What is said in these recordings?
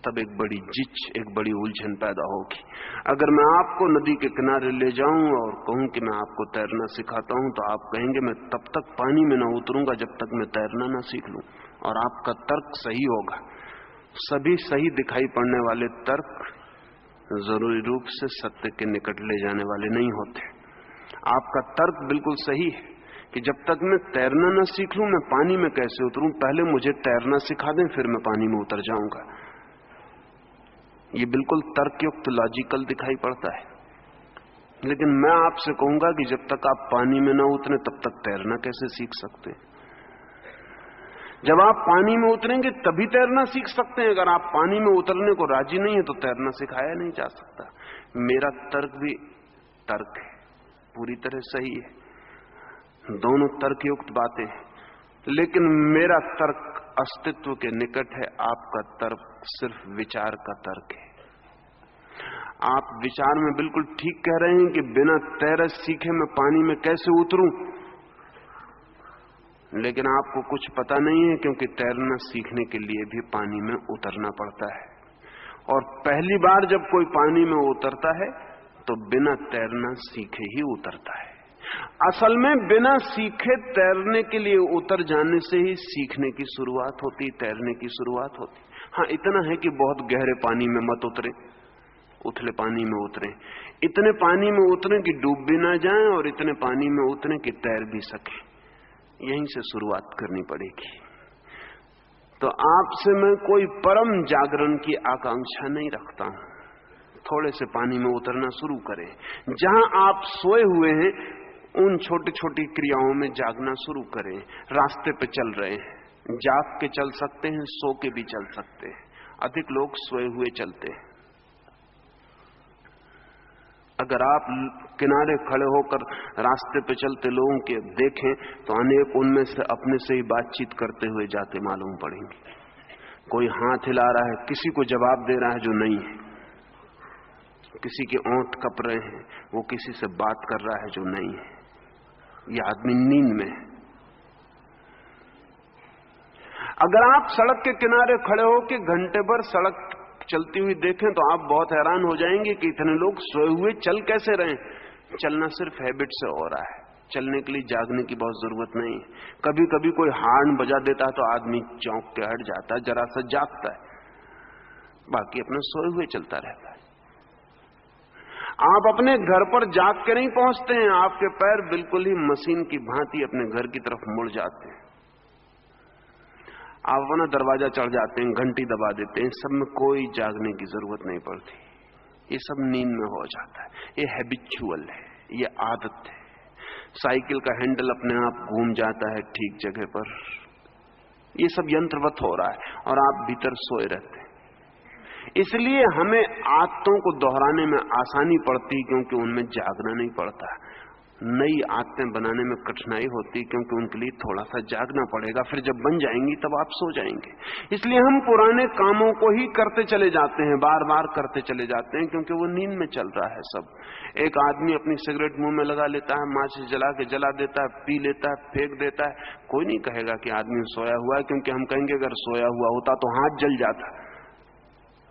तब एक बड़ी जिच, एक बड़ी उलझन पैदा होगी। अगर मैं आपको नदी के किनारे ले जाऊं और कहूं कि मैं आपको तैरना सिखाता हूं, तो आप कहेंगे मैं तब तक पानी में ना उतरूंगा जब तक मैं तैरना ना सीख लूं। और आपका तर्क सही होगा। सभी सही दिखाई पड़ने वाले तर्क जरूरी रूप से सत्य के निकट ले जाने वाले नहीं होते। आपका तर्क बिल्कुल सही है कि जब तक मैं तैरना ना सीख लूं मैं पानी में कैसे उतरूं, पहले मुझे तैरना सिखा दें फिर मैं पानी में उतर जाऊंगा। ये बिल्कुल तर्कयुक्त लॉजिकल दिखाई पड़ता है। लेकिन मैं आपसे कहूंगा कि जब तक आप पानी में ना उतरे तब तक तैरना कैसे सीख सकते हैं? जब आप पानी में उतरेंगे तभी तैरना सीख सकते हैं। अगर आप पानी में उतरने को राजी नहीं है तो तैरना सिखाया नहीं जा सकता। मेरा तर्क भी तर्क है, पूरी तरह सही है, दोनों तर्कयुक्त बातें हैं, लेकिन मेरा तर्क अस्तित्व के निकट है, आपका तर्क सिर्फ विचार का तर्क है। आप विचार में बिल्कुल ठीक कह रहे हैं कि बिना तैरे सीखे मैं पानी में कैसे उतरूं, लेकिन आपको कुछ पता नहीं है, क्योंकि तैरना सीखने के लिए भी पानी में उतरना पड़ता है। और पहली बार जब कोई पानी में उतरता है तो बिना तैरना सीखे ही उतरता है। असल में बिना सीखे तैरने के लिए उतर जाने से ही सीखने की शुरुआत होती, तैरने की शुरुआत होती। हाँ, इतना है कि बहुत गहरे पानी में मत उतरे, उथले पानी में उतरे, इतने पानी में उतरे कि डूब भी ना जाएं और इतने पानी में उतरे कि तैर भी सके। यहीं से शुरुआत करनी पड़ेगी। तो आपसे मैं कोई परम जागरण की आकांक्षा नहीं रखता हूं। थोड़े से पानी में उतरना शुरू करें। जहां आप सोए हुए हैं उन छोटी छोटी क्रियाओं में जागना शुरू करें। रास्ते पे चल रहे हैं, जाग के चल सकते हैं, सो के भी चल सकते हैं। अधिक लोग सोए हुए चलते हैं। अगर आप किनारे खड़े होकर रास्ते पे चलते लोगों के देखें तो अनेक उनमें से अपने से ही बातचीत करते हुए जाते मालूम पड़ेंगे। कोई हाथ हिला रहा है, किसी को जवाब दे रहा है जो नहीं है, किसी के ओंठ कप रहे हैं, वो किसी से बात कर रहा है जो नहीं है। ये आदमी नींद में है। अगर आप सड़क के किनारे खड़े होकर घंटे भर सड़क चलती हुई देखें तो आप बहुत हैरान हो जाएंगे कि इतने लोग सोए हुए चल कैसे रहे। चलना सिर्फ हैबिट से हो रहा है, चलने के लिए जागने की बहुत जरूरत नहीं। कभी कभी कोई हार्न बजा देता है तो आदमी चौंक के हट जाता है, जरा सा जागता है, बाकी अपना सोए हुए चलता रहता है। आप अपने घर पर जाग के नहीं पहुंचते हैं, आपके पैर बिल्कुल ही मशीन की भांति अपने घर की तरफ मुड़ जाते हैं। आप अपना दरवाजा चढ़ जाते हैं, घंटी दबा देते हैं, सब में कोई जागने की जरूरत नहीं पड़ती। ये सब नींद में हो जाता है। ये हैबिचुअल है, ये आदत है। साइकिल का हैंडल अपने आप घूम जाता है ठीक जगह पर, ये सब यंत्रवत हो रहा है और आप भीतर सोए रहते हैं। इसलिए हमें आदतों को दोहराने में आसानी पड़ती, क्योंकि उनमें जागना नहीं पड़ता। नई आदतें बनाने में कठिनाई होती, क्योंकि उनके लिए थोड़ा सा जागना पड़ेगा। फिर जब बन जाएंगी तब आप सो जाएंगे। इसलिए हम पुराने कामों को ही करते चले जाते हैं, बार बार करते चले जाते हैं, क्योंकि वो नींद में चल रहा है सब। एक आदमी अपनी सिगरेट मुंह में लगा लेता है, माचिस जला के जला देता है, पी लेता है, फेंक देता है। कोई नहीं कहेगा कि आदमी सोया हुआ है, क्योंकि हम कहेंगे अगर सोया हुआ होता तो हाथ जल जाता।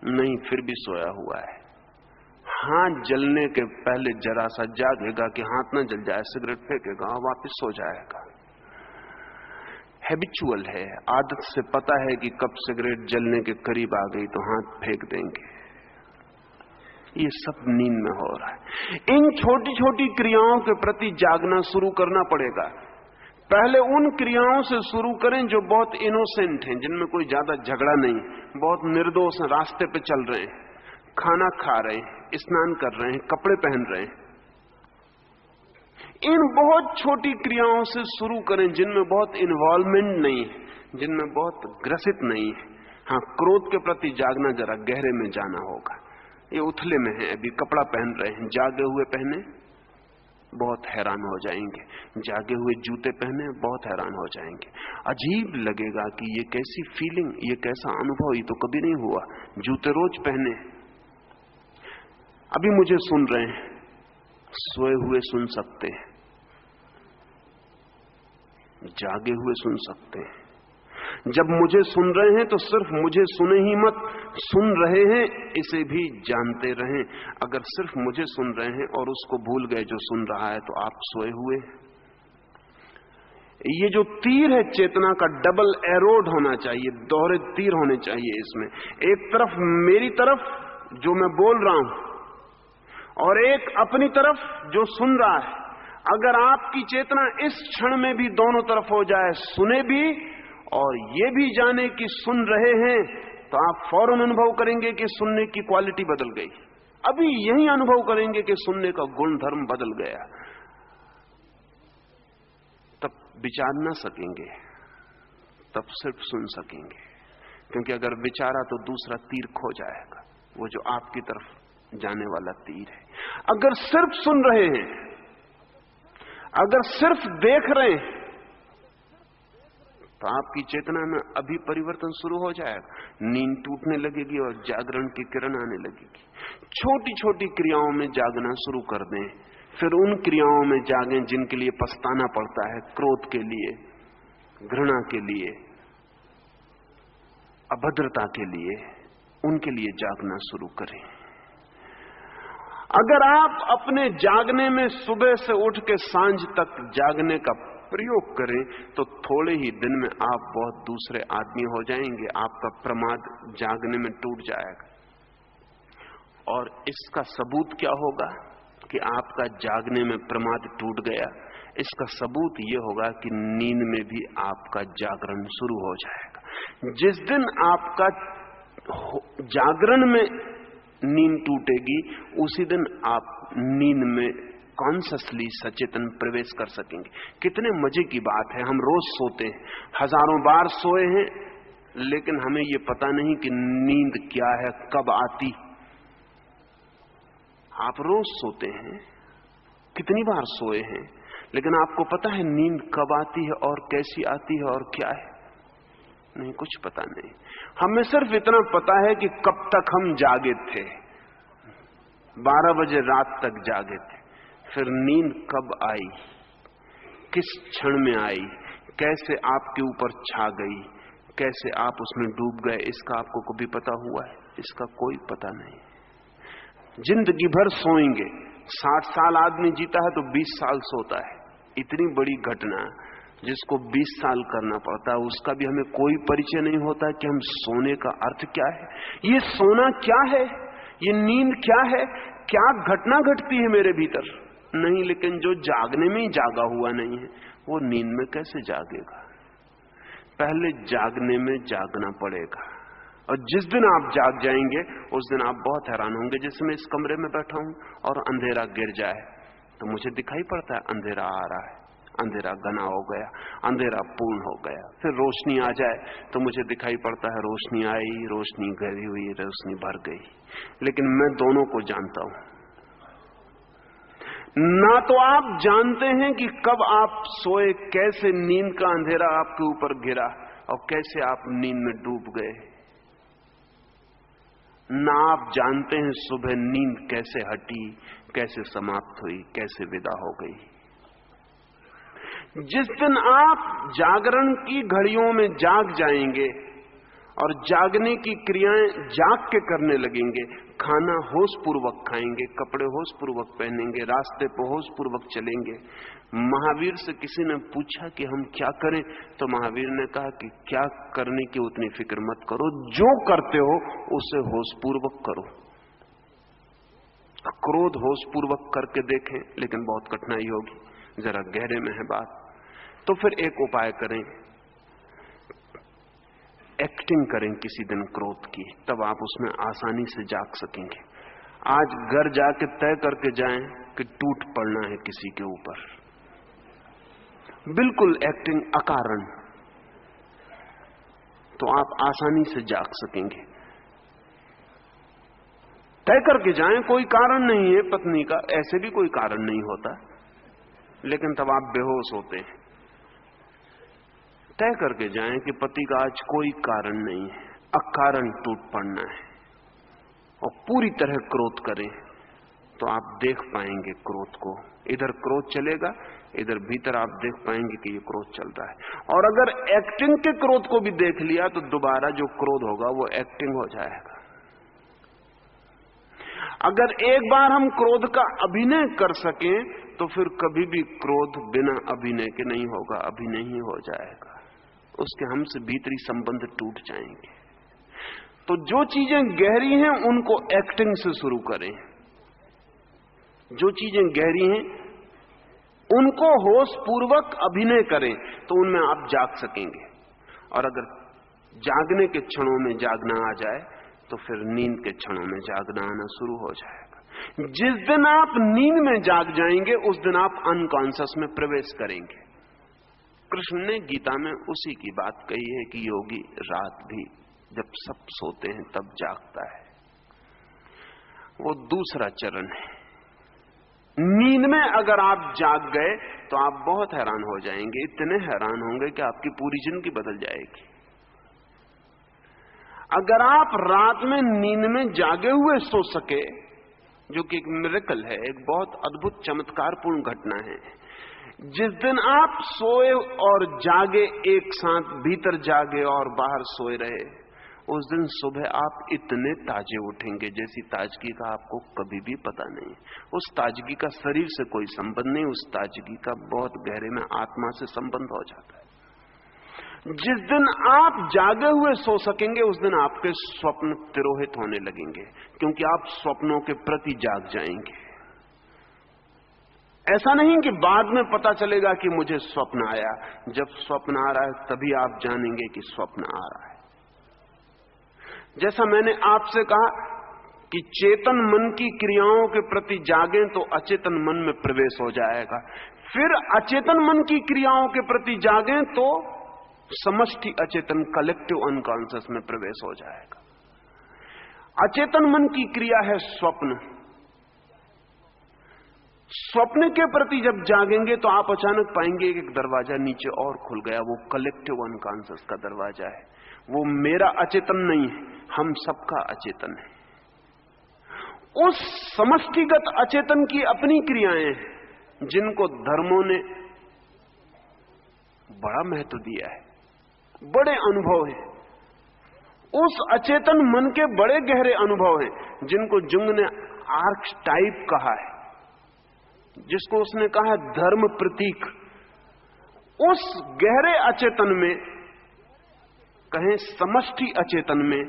नहीं, फिर भी सोया हुआ है। हाथ जलने के पहले जरा सा जागेगा कि हाथ ना जल जाए, सिगरेट फेंकेगा और वापस सो जाएगा। हैबिचुअल है, आदत से पता है कि कब सिगरेट जलने के करीब आ गई तो हाथ फेंक देंगे। ये सब नींद में हो रहा है। इन छोटी छोटी क्रियाओं के प्रति जागना शुरू करना पड़ेगा। पहले उन क्रियाओं से शुरू करें जो बहुत इनोसेंट हैं, जिनमें कोई ज्यादा झगड़ा नहीं, बहुत निर्दोष हैं, रास्ते पे चल रहे हैं, खाना खा रहे हैं, स्नान कर रहे हैं, कपड़े पहन रहे हैं। इन बहुत छोटी क्रियाओं से शुरू करें जिनमें बहुत इन्वॉल्वमेंट नहीं है, जिनमें बहुत ग्रसित नहीं है। हाँ, क्रोध के प्रति जागना जरा गहरे में जाना होगा। ये उथले में है, अभी कपड़ा पहन रहे हैं, जागे हुए पहने बहुत हैरान हो जाएंगे, जागे हुए जूते पहने बहुत हैरान हो जाएंगे। अजीब लगेगा कि ये कैसी फीलिंग, ये कैसा अनुभव, ये तो कभी नहीं हुआ। जूते रोज पहने, अभी मुझे सुन रहे हैं, सोए हुए सुन सकते हैं, जागे हुए सुन सकते हैं। जब मुझे सुन रहे हैं तो सिर्फ मुझे सुने ही मत, सुन रहे हैं इसे भी जानते रहें। अगर सिर्फ मुझे सुन रहे हैं और उसको भूल गए जो सुन रहा है, तो आप सोए हुए। ये जो तीर है चेतना का, डबल एरोड होना चाहिए, दोहरे तीर होने चाहिए इसमें। एक तरफ मेरी तरफ जो मैं बोल रहा हूं, और एक अपनी तरफ जो सुन रहा है। अगर आपकी चेतना इस क्षण में भी दोनों तरफ हो जाए, सुने भी और ये भी जाने कि सुन रहे हैं, तो आप फौरन अनुभव करेंगे कि सुनने की क्वालिटी बदल गई। अभी यही अनुभव करेंगे कि सुनने का गुण धर्म बदल गया। तब विचार ना सकेंगे, तब सिर्फ सुन सकेंगे। क्योंकि अगर विचारा तो दूसरा तीर खो जाएगा, वो जो आपकी तरफ जाने वाला तीर है। अगर सिर्फ सुन रहे हैं, अगर सिर्फ देख रहे हैं, तो आपकी चेतना में अभी परिवर्तन शुरू हो जाएगा। नींद टूटने लगेगी और जागरण की किरण आने लगेगी। छोटी छोटी क्रियाओं में जागना शुरू कर दें, फिर उन क्रियाओं में जागें जिनके लिए पछताना पड़ता है, क्रोध के लिए, घृणा के लिए, अभद्रता के लिए, उनके लिए जागना शुरू करें। अगर आप अपने जागने में सुबह से उठ के सांझ तक जागने का प्रयोग करें, तो थोड़े ही दिन में आप बहुत दूसरे आदमी हो जाएंगे। आपका प्रमाद जागने में टूट जाएगा। और इसका सबूत क्या होगा कि आपका जागने में प्रमाद टूट गया? इसका सबूत यह होगा कि नींद में भी आपका जागरण शुरू हो जाएगा। जिस दिन आपका जागरण में नींद टूटेगी, उसी दिन आप नींद में कॉन्शियसली सचेतन प्रवेश कर सकेंगे। कितने मजे की बात है, हम रोज सोते हैं, हजारों बार सोए हैं, लेकिन हमें यह पता नहीं कि नींद क्या है, कब आती। आप रोज सोते हैं, कितनी बार सोए हैं, लेकिन आपको पता है नींद कब आती है और कैसी आती है और क्या है? नहीं, कुछ पता नहीं। हमें सिर्फ इतना पता है कि कब तक हम जागे थे। 12 बजे रात तक जागे थे। फिर नींद कब आई, किस क्षण में आई, कैसे आपके ऊपर छा गई, कैसे आप उसमें डूब गए, इसका आपको कभी पता हुआ है? इसका कोई पता नहीं। जिंदगी भर सोएंगे। 60 साल आदमी जीता है तो 20 साल सोता है। इतनी बड़ी घटना जिसको 20 साल करना पड़ता है, उसका भी हमें कोई परिचय नहीं होता कि हम सोने का अर्थ क्या है, ये सोना क्या है, ये नींद क्या है, क्या घटना घटती है मेरे भीतर? नहीं, लेकिन जो जागने में ही जागा हुआ नहीं है, वो नींद में कैसे जागेगा? पहले जागने में जागना पड़ेगा। और जिस दिन आप जाग जाएंगे, उस दिन आप बहुत हैरान होंगे। जैसे मैं इस कमरे में बैठा हूं और अंधेरा गिर जाए तो मुझे दिखाई पड़ता है अंधेरा आ रहा है, अंधेरा घना हो गया, अंधेरा पूर्ण हो गया। फिर रोशनी आ जाए तो मुझे दिखाई पड़ता है रोशनी आई, रोशनी गई हुई, रोशनी भर गई। लेकिन मैं दोनों को जानता हूं। ना तो आप जानते हैं कि कब आप सोए, कैसे नींद का अंधेरा आपके ऊपर गिरा और कैसे आप नींद में डूब गए। ना आप जानते हैं सुबह नींद कैसे हटी, कैसे समाप्त हुई, कैसे विदा हो गई। जिस दिन आप जागरण की घड़ियों में जाग जाएंगे और जागने की क्रियाएं जाग के करने लगेंगे, खाना होश पूर्वक खाएंगे, कपड़े होश पूर्वक पहनेंगे, रास्ते पर होश पूर्वक चलेंगे। महावीर से किसी ने पूछा कि हम क्या करें, तो महावीर ने कहा कि क्या करने की उतनी फिक्र मत करो, जो करते हो उसे होश पूर्वक करो। क्रोध होश पूर्वक करके देखें, लेकिन बहुत कठिनाई होगी, जरा गहरे में है बात। तो फिर एक उपाय करें, एक्टिंग करें किसी दिन क्रोध की, तब आप उसमें आसानी से जाग सकेंगे। आज घर जाके तय करके जाएं कि टूट पड़ना है किसी के ऊपर, बिल्कुल एक्टिंग अकारण, तो आप आसानी से जाग सकेंगे। तय करके जाएं, कोई कारण नहीं है पत्नी का, ऐसे भी कोई कारण नहीं होता, लेकिन तब आप बेहोश होते हैं। तय करके जाएं कि पति का आज कोई कारण नहीं है, अकारण टूट पड़ना है, और पूरी तरह क्रोध करें, तो आप देख पाएंगे क्रोध को। इधर क्रोध चलेगा, इधर भीतर आप देख पाएंगे कि ये क्रोध चल रहा है। और अगर एक्टिंग के क्रोध को भी देख लिया तो दोबारा जो क्रोध होगा वो एक्टिंग हो जाएगा। अगर एक बार हम क्रोध का अभिनय कर सकें तो फिर कभी भी क्रोध बिना अभिनय के नहीं होगा, अभिनय ही हो जाएगा। उसके हमसे भीतरी संबंध टूट जाएंगे। तो जो चीजें गहरी हैं उनको एक्टिंग से शुरू करें। जो चीजें गहरी हैं उनको होश पूर्वक अभिनय करें तो उनमें आप जाग सकेंगे। और अगर जागने के क्षणों में जागना आ जाए तो फिर नींद के क्षणों में जागना आना शुरू हो जाएगा। जिस दिन आप नींद में जाग जाएंगे उस दिन आप अनकॉन्शियस में प्रवेश करेंगे। कृष्ण ने गीता में उसी की बात कही है कि योगी रात भी जब सब सोते हैं तब जागता है। वो दूसरा चरण है। नींद में अगर आप जाग गए तो आप बहुत हैरान हो जाएंगे, इतने हैरान होंगे कि आपकी पूरी जिंदगी बदल जाएगी। अगर आप रात में नींद में जागे हुए सो सके, जो कि एक मिरेकल है, एक बहुत अद्भुत चमत्कारपूर्ण घटना है। जिस दिन आप सोए और जागे एक साथ, भीतर जागे और बाहर सोए रहे, उस दिन सुबह आप इतने ताजे उठेंगे जैसी ताजगी का आपको कभी भी पता नहीं। उस ताजगी का शरीर से कोई संबंध नहीं, उस ताजगी का बहुत गहरे में आत्मा से संबंध हो जाता है। जिस दिन आप जागे हुए सो सकेंगे उस दिन आपके स्वप्न तिरोहित होने लगेंगे, क्योंकि आप स्वप्नों के प्रति जाग जाएंगे। ऐसा नहीं कि बाद में पता चलेगा कि मुझे स्वप्न आया। जब स्वप्न आ रहा है तभी आप जानेंगे कि स्वप्न आ रहा है। जैसा मैंने आपसे कहा कि चेतन मन की क्रियाओं के प्रति जागें तो अचेतन मन में प्रवेश हो जाएगा, फिर अचेतन मन की क्रियाओं के प्रति जागें तो समष्टि अचेतन, कलेक्टिव अनकॉन्शियस में प्रवेश हो जाएगा। अचेतन मन की क्रिया है स्वप्न। स्वप्न के प्रति जब जागेंगे तो आप अचानक पाएंगे कि एक दरवाजा नीचे और खुल गया। वो कलेक्टिव अनकॉन्शियस का दरवाजा है। वो मेरा अचेतन नहीं है, हम सबका अचेतन है। उस समष्टिगत अचेतन की अपनी क्रियाएं हैं जिनको धर्मों ने बड़ा महत्व दिया है, बड़े अनुभव हैं। उस अचेतन मन के बड़े गहरे अनुभव हैं जिनको जुंग ने आर्कटाइप कहा है, जिसको उसने कहा धर्म प्रतीक। उस गहरे अचेतन में, कहें समष्टि अचेतन में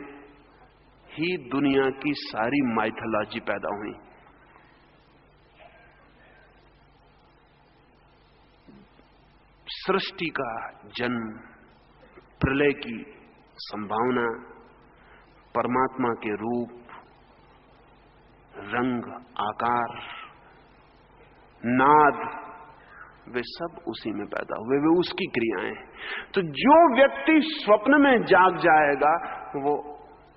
ही दुनिया की सारी माइथोलॉजी पैदा हुई। सृष्टि का जन्म, प्रलय की संभावना, परमात्मा के रूप, रंग, आकार, नाद, वे सब उसी में पैदा हुए, वे उसकी क्रियाएं हैं। तो जो व्यक्ति स्वप्न में जाग जाएगा वो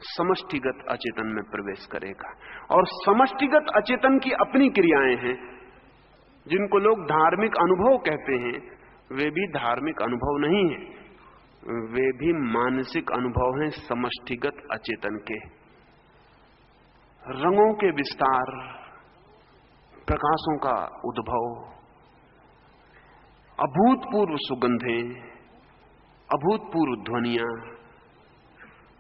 समष्टिगत अचेतन में प्रवेश करेगा। और समष्टिगत अचेतन की अपनी क्रियाएं हैं जिनको लोग धार्मिक अनुभव कहते हैं। वे भी धार्मिक अनुभव नहीं है, वे भी मानसिक अनुभव हैं समष्टिगत अचेतन के। रंगों के विस्तार, प्रकाशों का उद्भव, अभूतपूर्व सुगंधें, अभूतपूर्व ध्वनियां,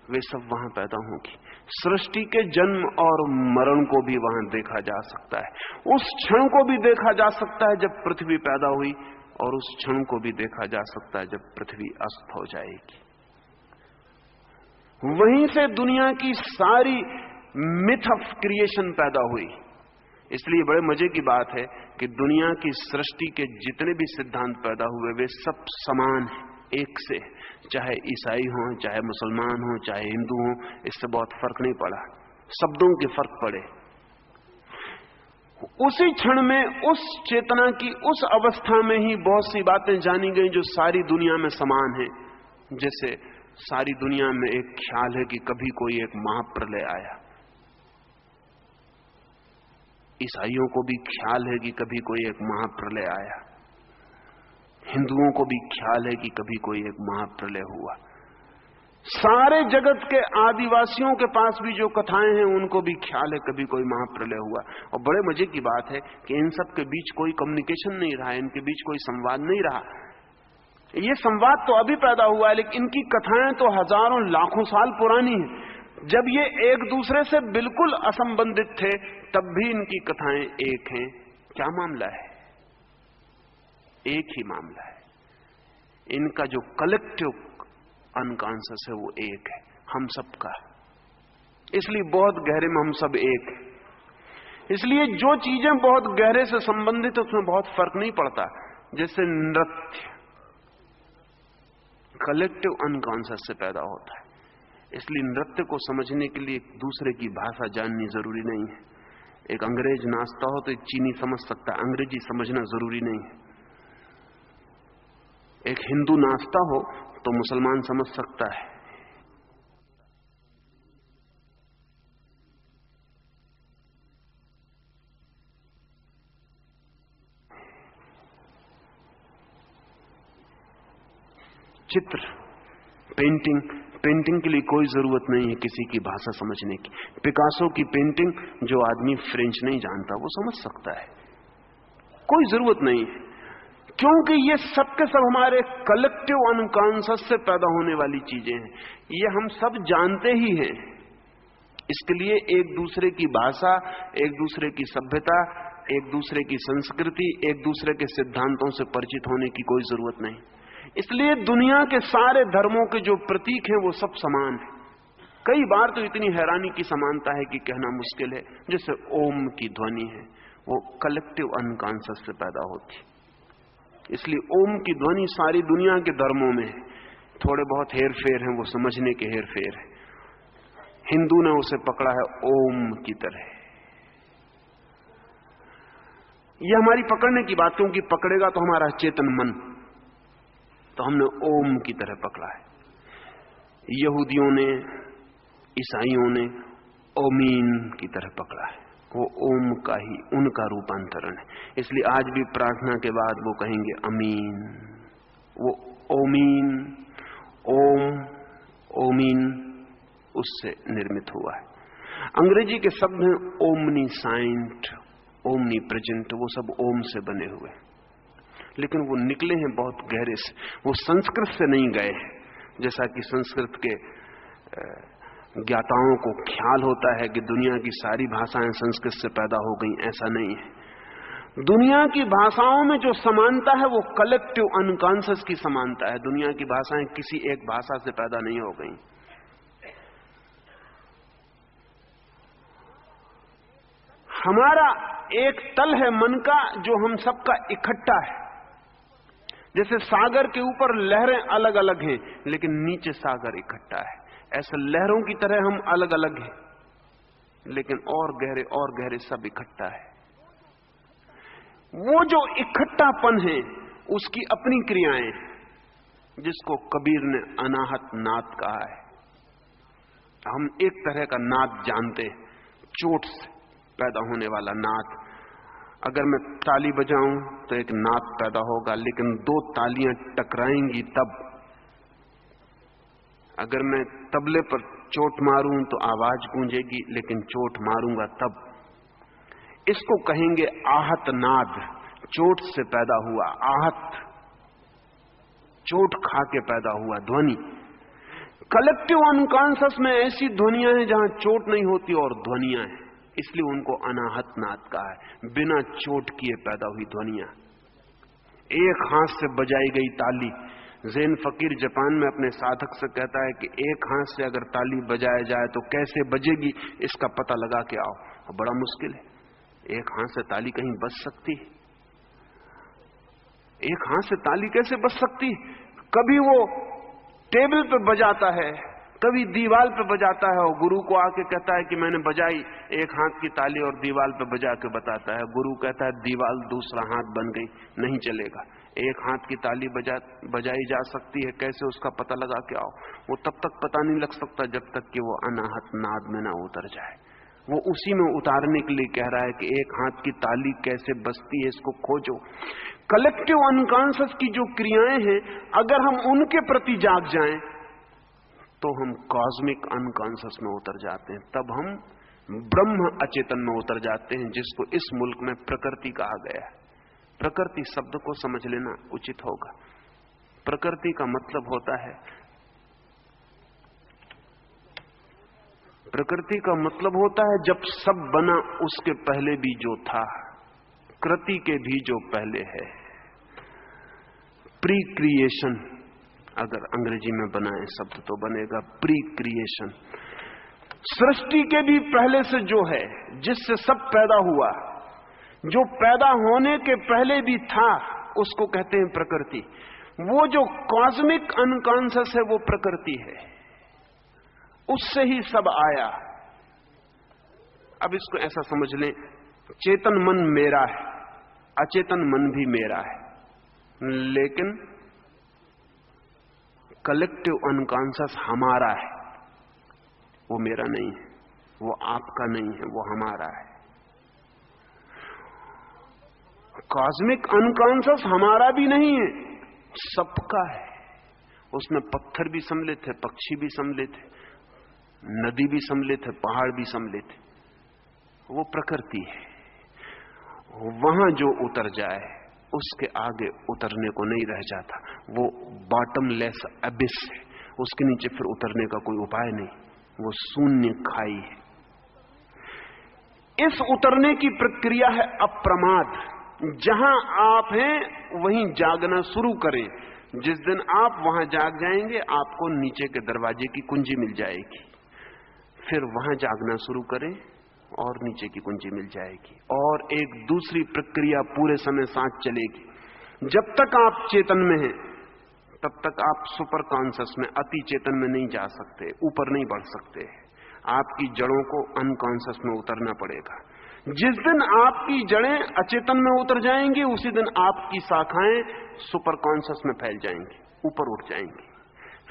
वे सब वहां पैदा होंगी। सृष्टि के जन्म और मरण को भी वहां देखा जा सकता है। उस क्षण को भी देखा जा सकता है जब पृथ्वी पैदा हुई, और उस क्षण को भी देखा जा सकता है जब पृथ्वी अस्त हो जाएगी। वहीं से दुनिया की सारी मिथ ऑफ क्रिएशन पैदा हुई। इसलिए बड़े मजे की बात है कि दुनिया की सृष्टि के जितने भी सिद्धांत पैदा हुए वे सब समान हैं, एक से। चाहे ईसाई हो, चाहे मुसलमान हो, चाहे हिंदू हो, इससे बहुत फर्क नहीं पड़ा। शब्दों के फर्क पड़े। उसी क्षण में, उस चेतना की उस अवस्था में ही बहुत सी बातें जानी गई जो सारी दुनिया में समान है। जैसे सारी दुनिया में एक ख्याल है कि कभी कोई एक महाप्रलय आया। ईसाइयों को भी ख्याल है कि कभी कोई एक महाप्रलय आया। हिंदुओं को भी ख्याल है कि कभी कोई एक महाप्रलय हुआ। सारे जगत के आदिवासियों के पास भी जो कथाएं हैं उनको भी ख्याल है कभी कोई महाप्रलय हुआ। और बड़े मजे की बात है कि इन सब के बीच कोई कम्युनिकेशन नहीं रहा, इनके बीच कोई संवाद नहीं रहा। ये संवाद तो अभी पैदा हुआ है, लेकिन इनकी कथाएं तो हजारों लाखों साल पुरानी हैं। जब ये एक दूसरे से बिल्कुल असंबंधित थे तब भी इनकी कथाएं एक हैं। क्या मामला है? एक ही मामला है। इनका जो कलेक्टिव अनकॉन्शियस है वो एक है, हम सबका। इसलिए बहुत गहरे में हम सब एक हैं। इसलिए जो चीजें बहुत गहरे से संबंधित है उसमें बहुत फर्क नहीं पड़ता। जैसे नृत्य कलेक्टिव अनकॉन्शियस से पैदा होता है, इसलिए नृत्य को समझने के लिए एक दूसरे की भाषा जाननी जरूरी नहीं है। एक अंग्रेज नाचता हो तो एक चीनी समझ सकता है, अंग्रेजी समझना जरूरी नहीं है। एक हिंदू नाचता हो तो मुसलमान समझ सकता है। चित्र, पेंटिंग के लिए कोई जरूरत नहीं है किसी की भाषा समझने की। पिकासो की पेंटिंग जो आदमी फ्रेंच नहीं जानता वो समझ सकता है, कोई जरूरत नहीं है, क्योंकि ये सब के सब हमारे कलेक्टिव अनकॉन्शियस से पैदा होने वाली चीजें हैं। ये हम सब जानते ही हैं। इसके लिए एक दूसरे की भाषा, एक दूसरे की सभ्यता, एक दूसरे की संस्कृति, एक दूसरे के सिद्धांतों से परिचित होने की कोई जरूरत नहीं। इसलिए दुनिया के सारे धर्मों के जो प्रतीक हैं वो सब समान हैं। कई बार तो इतनी हैरानी की समानता है कि कहना मुश्किल है। जैसे ओम की ध्वनि है, वो कलेक्टिव अनकॉन्शियस से पैदा होती, इसलिए ओम की ध्वनि सारी दुनिया के धर्मों में है। थोड़े बहुत हेर फेर हैं, वो समझने के हेर फेर है। हिंदू ने उसे पकड़ा है ओम की तरह। यह हमारी पकड़ने की बात, क्योंकि पकड़ेगा तो हमारा चेतन मन, तो हमने ओम की तरह पकड़ा है। यहूदियों ने, ईसाइयों ने ओमीन की तरह पकड़ा है। वो ओम का ही उनका रूपांतरण है। इसलिए आज भी प्रार्थना के बाद वो कहेंगे अमीन। वो ओमीन, ओम, ओमीन उससे निर्मित हुआ है। अंग्रेजी के शब्द हैं ओमनी साइंट, ओमनी प्रेजेंट, वो सब ओम से बने हुए, लेकिन वो निकले हैं बहुत गहरे से। वो संस्कृत से नहीं गए, जैसा कि संस्कृत के ज्ञाताओं को ख्याल होता है कि दुनिया की सारी भाषाएं संस्कृत से पैदा हो गई। ऐसा नहीं है। दुनिया की भाषाओं में जो समानता है वो कलेक्टिव अनकॉन्शियस की समानता है। दुनिया की भाषाएं किसी एक भाषा से पैदा नहीं हो गई। हमारा एक तल है मन का जो हम सबका इकट्ठा है। जैसे सागर के ऊपर लहरें अलग अलग हैं लेकिन नीचे सागर इकट्ठा है, ऐसे लहरों की तरह हम अलग अलग हैं लेकिन और गहरे सब इकट्ठा है। वो जो इकट्ठापन है उसकी अपनी क्रियाएं, जिसको कबीर ने अनाहत नाद कहा है। हम एक तरह का नाद जानते हैं, चोट से पैदा होने वाला नाद। अगर मैं ताली बजाऊं तो एक नाद पैदा होगा, लेकिन दो तालियां टकराएंगी तब। अगर मैं तबले पर चोट मारूं तो आवाज गूंजेगी, लेकिन चोट मारूंगा तब। इसको कहेंगे आहत नाद। चोट से पैदा हुआ आहत, चोट खा के पैदा हुआ ध्वनि। कलेक्टिव अनकॉन्शियस में ऐसी ध्वनियां हैं जहां चोट नहीं होती और ध्वनियां हैं, इसलिए उनको अनाहत नाद कहा है। बिना चोट किए पैदा हुई ध्वनियां। एक हाथ से बजाई गई ताली। ज़ेन फकीर जापान में अपने साधक से कहता है कि एक हाथ से अगर ताली बजाया जाए तो कैसे बजेगी इसका पता लगा के आओ। बड़ा मुश्किल है। एक हाथ से ताली कहीं बज सकती? एक हाथ से ताली कैसे बज सकती? कभी वो टेबल पे बजाता है, कभी दीवार पे बजाता है और गुरु को आके कहता है कि मैंने बजाई एक हाथ की ताली और दीवार पे बजा के बताता है। गुरु कहता है दीवार दूसरा हाथ बन गई, नहीं चलेगा। एक हाथ की ताली बजाई जा सकती है, कैसे उसका पता लगा के आओ। वो तब तक पता नहीं लग सकता जब तक कि वो अनाहत नाद में ना उतर जाए। वो उसी में उतारने के लिए कह रहा है कि एक हाथ की ताली कैसे बजती है इसको खोजो। कलेक्टिव अनकॉन्शियस की जो क्रियाएं हैं, अगर हम उनके प्रति जाग जाएं तो हम कॉस्मिक अनकॉन्शियस में उतर जाते हैं। तब हम ब्रह्म अचेतन में उतर जाते हैं, जिसको इस मुल्क में प्रकृति कहा गया है। प्रकृति शब्द को समझ लेना उचित होगा। प्रकृति का मतलब होता है प्रकृति का मतलब होता है जब सब बना उसके पहले भी जो था, कृति के भी जो पहले है। प्री क्रिएशन, अगर अंग्रेजी में बनाए शब्द तो बनेगा प्री क्रिएशन। सृष्टि के भी पहले से जो है, जिससे सब पैदा हुआ, जो पैदा होने के पहले भी था, उसको कहते हैं प्रकृति। वो जो कॉस्मिक अनकॉन्शियस है वो प्रकृति है, उससे ही सब आया। अब इसको ऐसा समझ लें, चेतन मन मेरा है, अचेतन मन भी मेरा है, लेकिन कलेक्टिव अनकॉन्शियस हमारा है, वो मेरा नहीं है, वो आपका नहीं है, वो हमारा है। कॉस्मिक अनकॉन्शियस हमारा भी नहीं है, सबका है। उसमें पत्थर भी सम्मिलित है, पक्षी भी सम्मिलित है, नदी भी सम्मिलित है, पहाड़ भी सम्मिलित है। वो प्रकृति है। वहां जो उतर जाए उसके आगे उतरने को नहीं रह जाता, वो बॉटमलेस अबिस है, उसके नीचे फिर उतरने का कोई उपाय नहीं, वो शून्य खाई है। इस उतरने की प्रक्रिया है अप्रमाद। जहां आप हैं वहीं जागना शुरू करें। जिस दिन आप वहां जाग जाएंगे, आपको नीचे के दरवाजे की कुंजी मिल जाएगी, फिर वहां जागना शुरू करें और नीचे की कुंजी मिल जाएगी, और एक दूसरी प्रक्रिया पूरे समय साथ चलेगी। जब तक आप चेतन में हैं तब तक आप सुपर कॉन्शियस में, अति चेतन में नहीं जा सकते, ऊपर नहीं बढ़ सकते। आपकी जड़ों को अनकॉन्शियस में उतरना पड़ेगा। जिस दिन आपकी जड़ें अचेतन में उतर जाएंगी, उसी दिन आपकी शाखाएं सुपर कॉन्शियस में फैल जाएंगी, ऊपर उठ जाएंगी।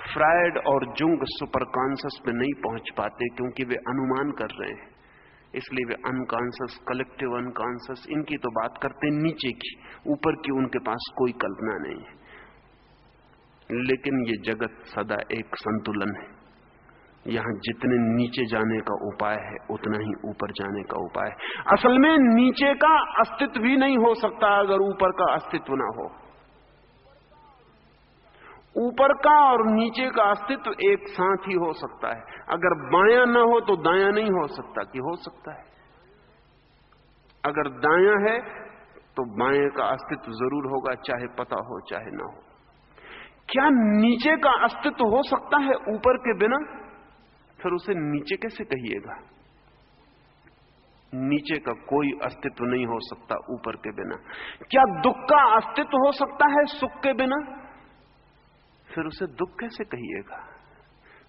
फ्रायड और जुंग सुपर कॉन्शियस पे नहीं पहुंच पाते क्योंकि वे अनुमान कर रहे हैं, इसलिए वे अनकॉन्शियस, कलेक्टिव अनकॉन्शियस, इनकी तो बात करते हैं नीचे की, ऊपर की उनके पास कोई कल्पना नहीं है। लेकिन ये जगत सदा एक संतुलन है। यहां जितने नीचे जाने का उपाय है उतना ही ऊपर जाने का उपाय है। असल में नीचे का अस्तित्व भी नहीं हो सकता अगर ऊपर का अस्तित्व ना हो। ऊपर का और नीचे का अस्तित्व एक साथ ही हो सकता है। अगर बायां ना हो तो दायां नहीं हो सकता, कि हो सकता है? अगर दायां है तो बाएं का अस्तित्व जरूर होगा, चाहे पता हो चाहे ना हो। क्या नीचे का अस्तित्व हो सकता है ऊपर के बिना? फिर उसे नीचे कैसे कहिएगा? नीचे का कोई अस्तित्व नहीं हो सकता ऊपर के बिना। क्या दुख का अस्तित्व हो सकता है सुख के बिना? फिर उसे दुख कैसे कहिएगा?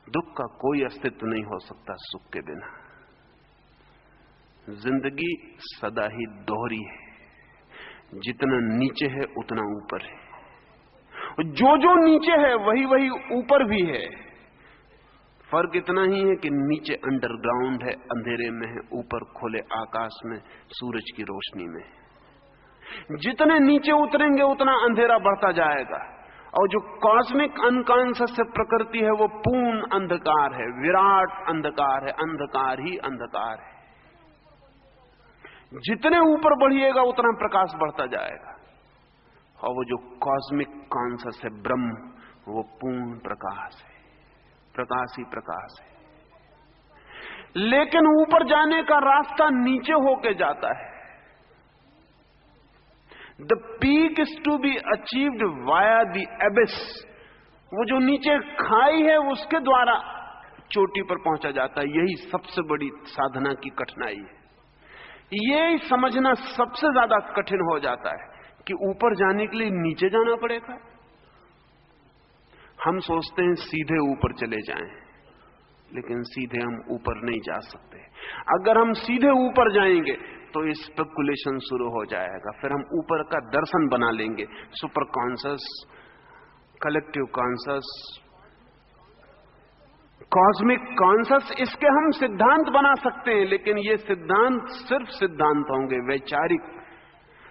दुख का कोई अस्तित्व नहीं हो सकता सुख के बिना। जिंदगी सदा ही दोहरी है, जितना नीचे है उतना ऊपर है, जो जो नीचे है वही वही ऊपर भी है। फर्क इतना ही है कि नीचे अंडरग्राउंड है, अंधेरे में है, ऊपर खुले आकाश में सूरज की रोशनी में है। जितने नीचे उतरेंगे उतना अंधेरा बढ़ता जाएगा, और जो कॉस्मिक अनकॉन्शियस प्रकृति है वो पूर्ण अंधकार है, विराट अंधकार है, अंधकार ही अंधकार है। जितने ऊपर बढ़िएगा उतना प्रकाश बढ़ता जाएगा, और वो जो कॉस्मिक कॉन्शियस है ब्रह्म, वो पूर्ण प्रकाश है, प्रकाश ही प्रकाश है। लेकिन ऊपर जाने का रास्ता नीचे होके जाता है। The peak is to be achieved via the abyss. वो जो नीचे खाई है उसके द्वारा चोटी पर पहुंचा जाता है। यही सबसे बड़ी साधना की कठिनाई है। ये समझना सबसे ज्यादा कठिन हो जाता है कि ऊपर जाने के लिए नीचे जाना पड़ेगा। हम सोचते हैं सीधे ऊपर चले जाएं, लेकिन सीधे हम ऊपर नहीं जा सकते। अगर हम सीधे ऊपर जाएंगे तो स्पेकुलेशन शुरू हो जाएगा, फिर हम ऊपर का दर्शन बना लेंगे, super conscious, collective conscious, cosmic conscious. इसके हम सिद्धांत बना सकते हैं, लेकिन ये सिद्धांत सिर्फ सिद्धांत होंगे, वैचारिक।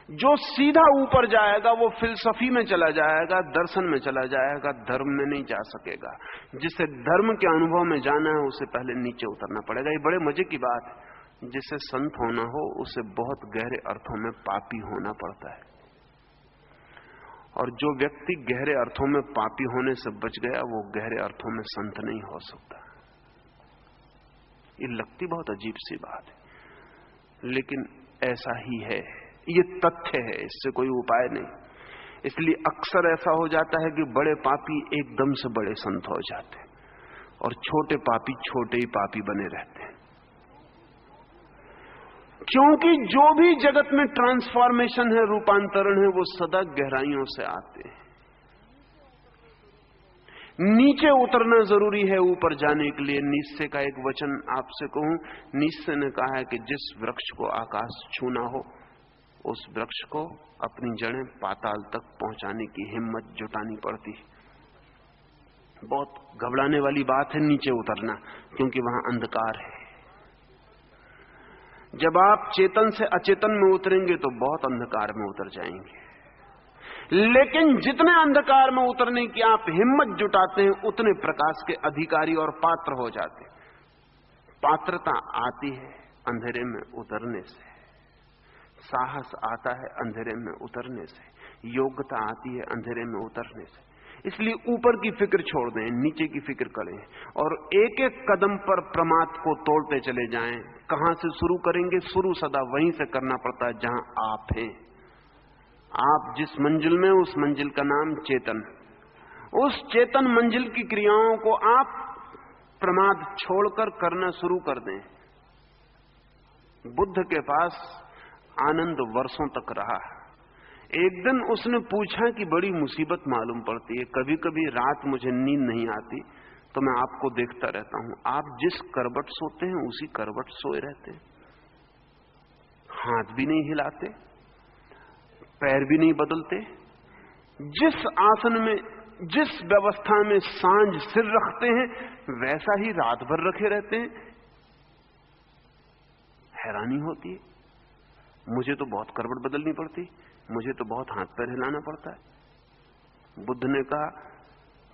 जो सीधा ऊपर जाएगा वो फिलसफी में चला जाएगा, दर्शन में चला जाएगा, धर्म में नहीं जा सकेगा। जिसे धर्म के अनुभव में जाना है उसे पहले नीचे उतरना पड़ेगा। ये बड़े मजे की बात है। जिसे संत होना हो उसे बहुत गहरे अर्थों में पापी होना पड़ता है, और जो व्यक्ति गहरे अर्थों में पापी होने से बच गया वो गहरे अर्थों में संत नहीं हो सकता। ये लगती बहुत अजीब सी बात है, लेकिन ऐसा ही है, ये तथ्य है, इससे कोई उपाय नहीं। इसलिए अक्सर ऐसा हो जाता है कि बड़े पापी एकदम से बड़े संत हो जाते हैं और छोटे पापी छोटे ही पापी बने रहते हैं, क्योंकि जो भी जगत में ट्रांसफॉर्मेशन है, रूपांतरण है, वो सदा गहराइयों से आते हैं। नीचे उतरना जरूरी है ऊपर जाने के लिए। नीचे का एक वचन आपसे कहूं, नीचे ने कहा है कि जिस वृक्ष को आकाश छूना हो उस वृक्ष को अपनी जड़ें पाताल तक पहुंचाने की हिम्मत जुटानी पड़ती है। बहुत घबराने वाली बात है नीचे उतरना, क्योंकि वहां अंधकार है। जब आप चेतन से अचेतन में उतरेंगे तो बहुत अंधकार में उतर जाएंगे, लेकिन जितने अंधकार में उतरने की आप हिम्मत जुटाते हैं उतने प्रकाश के अधिकारी और पात्र हो जाते हैं। पात्रता आती है अंधेरे में उतरने से, साहस आता है अंधेरे में उतरने से, योग्यता आती है अंधेरे में उतरने से। इसलिए ऊपर की फिक्र छोड़ दें, नीचे की फिक्र करें और एक एक कदम पर प्रमाद को तोड़ते चले जाएं। कहां से शुरू करेंगे? शुरू सदा वहीं से करना पड़ता है जहां आप हैं। आप जिस मंजिल में, उस मंजिल का नाम चेतन। उस चेतन मंजिल की क्रियाओं को आप प्रमाद छोड़कर करना शुरू कर दें। बुद्ध के पास आनंद वर्षों तक रहा। एक दिन उसने पूछा कि बड़ी मुसीबत मालूम पड़ती है, कभी कभी रात मुझे नींद नहीं आती तो मैं आपको देखता रहता हूं। आप जिस करवट सोते हैं उसी करवट सोए रहते हैं, हाथ भी नहीं हिलाते, पैर भी नहीं बदलते, जिस आसन में, जिस व्यवस्था में सांझ सिर रखते हैं वैसा ही रात भर रखे रहते हैं। हैरानी होती है, मुझे तो बहुत करवट बदलनी पड़ती, मुझे तो बहुत हाथ पैर हिलाना पड़ता है। बुद्ध ने कहा,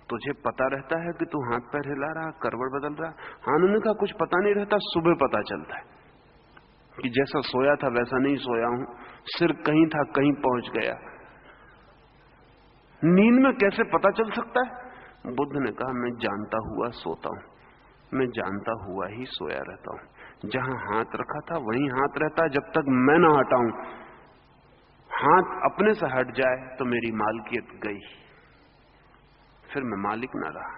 तुझे पता रहता है कि तू हाथ पैर हिला रहा, करवट बदल रहा? हाँ, उन्होंने कहा कुछ पता नहीं रहता, सुबह पता चलता है कि जैसा सोया था वैसा नहीं सोया हूं, सिर कहीं था कहीं पहुंच गया। नींद में कैसे पता चल सकता है? बुद्ध ने कहा, मैं जानता हुआ सोता हूं, मैं जानता हुआ ही सोया रहता हूं। जहां हाथ रखा था वहीं हाथ रहता है जब तक मैं ना हटाऊं। हाथ अपने से हट जाए तो मेरी मालकियत गई, फिर मैं मालिक ना रहा।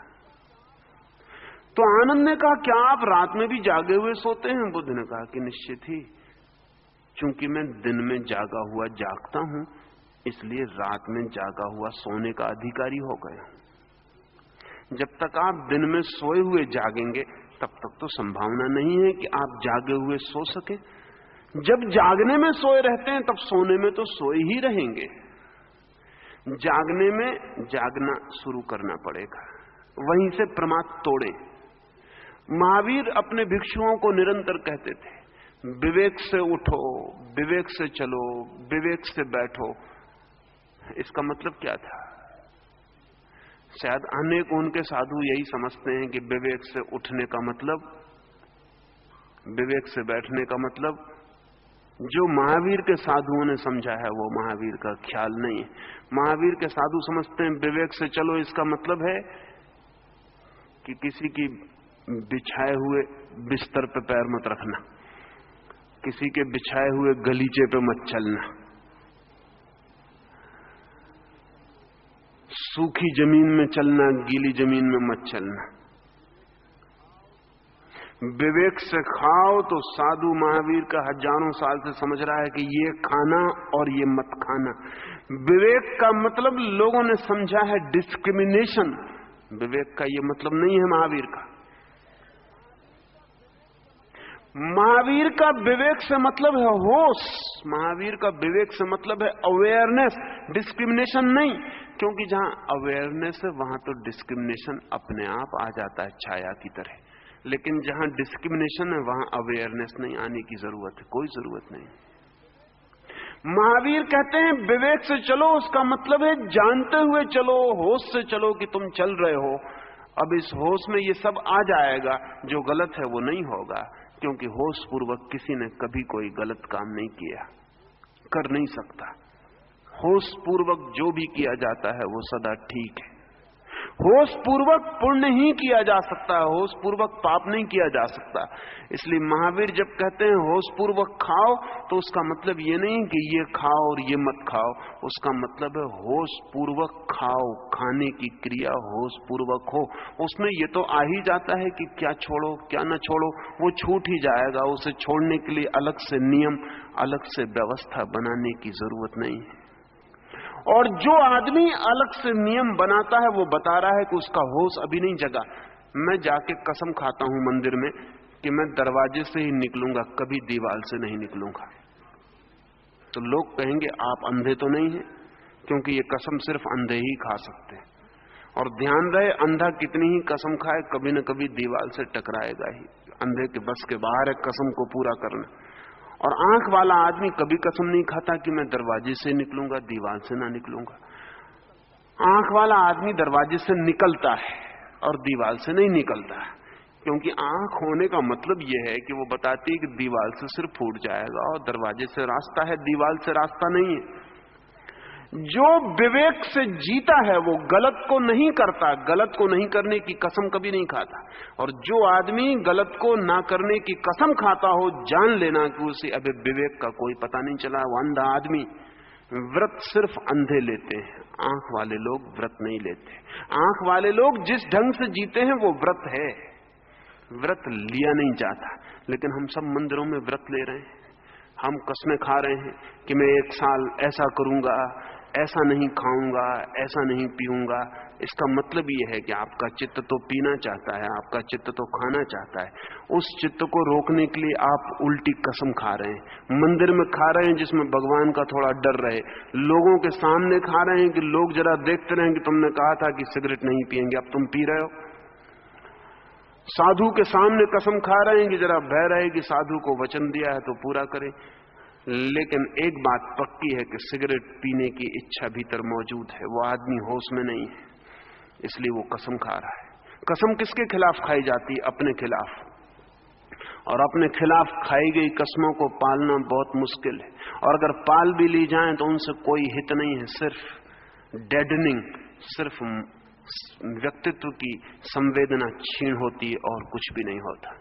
तो आनंद ने कहा, क्या आप रात में भी जागे हुए सोते हैं? बुद्ध ने कहा कि निश्चित ही, चूंकि मैं दिन में जागा हुआ जागता हूं इसलिए रात में जागा हुआ सोने का अधिकारी हो गया। जब तक आप दिन में सोए हुए जागेंगे तब तक तो संभावना नहीं है कि आप जागे हुए सो सके। जब जागने में सोए रहते हैं तब सोने में तो सोए ही रहेंगे। जागने में जागना शुरू करना पड़ेगा, वहीं से प्रमाद तोड़े। महावीर अपने भिक्षुओं को निरंतर कहते थे, विवेक से उठो, विवेक से चलो, विवेक से बैठो। इसका मतलब क्या था? शायद अनेक उनके साधु यही समझते हैं कि विवेक से उठने का मतलब, विवेक से बैठने का मतलब जो महावीर के साधुओं ने समझा है वो महावीर का ख्याल नहीं है। महावीर के साधु समझते हैं विवेक से चलो, इसका मतलब है कि किसी की बिछाए हुए बिस्तर पे पैर मत रखना, किसी के बिछाए हुए गलीचे पे मत चलना, सूखी जमीन में चलना, गीली जमीन में मत चलना। विवेक से खाओ तो साधु महावीर का हजारों साल से समझ रहा है कि ये खाना और ये मत खाना। विवेक का मतलब लोगों ने समझा है डिस्क्रिमिनेशन, विवेक का ये मतलब नहीं है महावीर का। महावीर का विवेक से मतलब है होश, महावीर का विवेक से मतलब है अवेयरनेस, डिस्क्रिमिनेशन नहीं। क्योंकि जहां अवेयरनेस है वहां तो डिस्क्रिमिनेशन अपने आप आ जाता है छाया की तरह, लेकिन जहां डिस्क्रिमिनेशन है वहां अवेयरनेस नहीं आने की जरूरत है, कोई जरूरत नहीं। महावीर कहते हैं विवेक से चलो, उसका मतलब है जानते हुए चलो, होश से चलो कि तुम चल रहे हो। अब इस होश में ये सब आ जाएगा, जो गलत है वो नहीं होगा, क्योंकि होश पूर्वक किसी ने कभी कोई गलत काम नहीं किया, कर नहीं सकता। होश पूर्वक जो भी किया जाता है वो सदा ठीक है। होश पूर्वक पुण्य ही किया जा सकता है, होश पूर्वक पाप नहीं किया जा सकता। इसलिए महावीर जब कहते हैं होश पूर्वक खाओ, तो उसका मतलब ये नहीं कि ये खाओ और ये मत खाओ, उसका मतलब है होश पूर्वक खाओ, खाने की क्रिया होश पूर्वक हो। उसमें ये तो आ ही जाता है कि क्या छोड़ो क्या न छोड़ो, वो छूट ही जाएगा। उसे छोड़ने के लिए अलग से नियम, अलग से व्यवस्था बनाने की जरूरत नहीं है। और जो आदमी अलग से नियम बनाता है वो बता रहा है कि उसका होश अभी नहीं जगा। मैं जाके कसम खाता हूं मंदिर में कि मैं दरवाजे से ही निकलूंगा, कभी दीवार से नहीं निकलूंगा। तो लोग कहेंगे आप अंधे तो नहीं हैं, क्योंकि ये कसम सिर्फ अंधे ही खा सकते हैं। और ध्यान रहे, अंधा कितनी ही कसम खाए कभी न कभी दीवार से टकराएगा ही। अंधे के बस के बाहर है कसम को पूरा करना। और आंख वाला आदमी कभी कसम नहीं खाता कि मैं दरवाजे से निकलूंगा, दीवार से ना निकलूंगा। आंख वाला आदमी दरवाजे से निकलता है और दीवार से नहीं निकलता है, क्योंकि आंख होने का मतलब यह है कि वो बताती है कि दीवार से सिर्फ फूट जाएगा और दरवाजे से रास्ता है, दीवार से रास्ता नहीं है। जो विवेक से जीता है वो गलत को नहीं करता, गलत को नहीं करने की कसम कभी नहीं खाता। और जो आदमी गलत को ना करने की कसम खाता हो, जान लेना कि उसे अभी विवेक का कोई पता नहीं चला, वो अंधा आदमी। व्रत सिर्फ अंधे लेते हैं, आंख वाले लोग व्रत नहीं लेते। आंख वाले लोग जिस ढंग से जीते हैं वो व्रत है, व्रत लिया नहीं जाता। लेकिन हम सब मंदिरों में व्रत ले रहे हैं, हम कसमें खा रहे हैं कि मैं 1 साल ऐसा करूंगा, ऐसा नहीं खाऊंगा, ऐसा नहीं पीऊंगा। इसका मतलब यह है कि आपका चित्त तो पीना चाहता है, आपका चित्त तो खाना चाहता है। उस चित्त को रोकने के लिए आप उल्टी कसम खा रहे हैं, मंदिर में खा रहे हैं जिसमें भगवान का थोड़ा डर रहे, लोगों के सामने खा रहे हैं कि लोग जरा देखते रहे कि तुमने कहा था कि सिगरेट नहीं पिएंगे, अब तुम पी रहे हो। साधु के सामने कसम खा रहे हैं कि जरा भय रहे कि साधु को वचन दिया है तो पूरा करें। लेकिन एक बात पक्की है कि सिगरेट पीने की इच्छा भीतर मौजूद है, वो आदमी होश में नहीं है, इसलिए वो कसम खा रहा है। कसम किसके खिलाफ खाई जाती है? अपने खिलाफ। और अपने खिलाफ खाई गई कसमों को पालना बहुत मुश्किल है, और अगर पाल भी ली जाए तो उनसे कोई हित नहीं है, सिर्फ डेडनिंग, सिर्फ व्यक्तित्व की संवेदना क्षीण होती है और कुछ भी नहीं होता।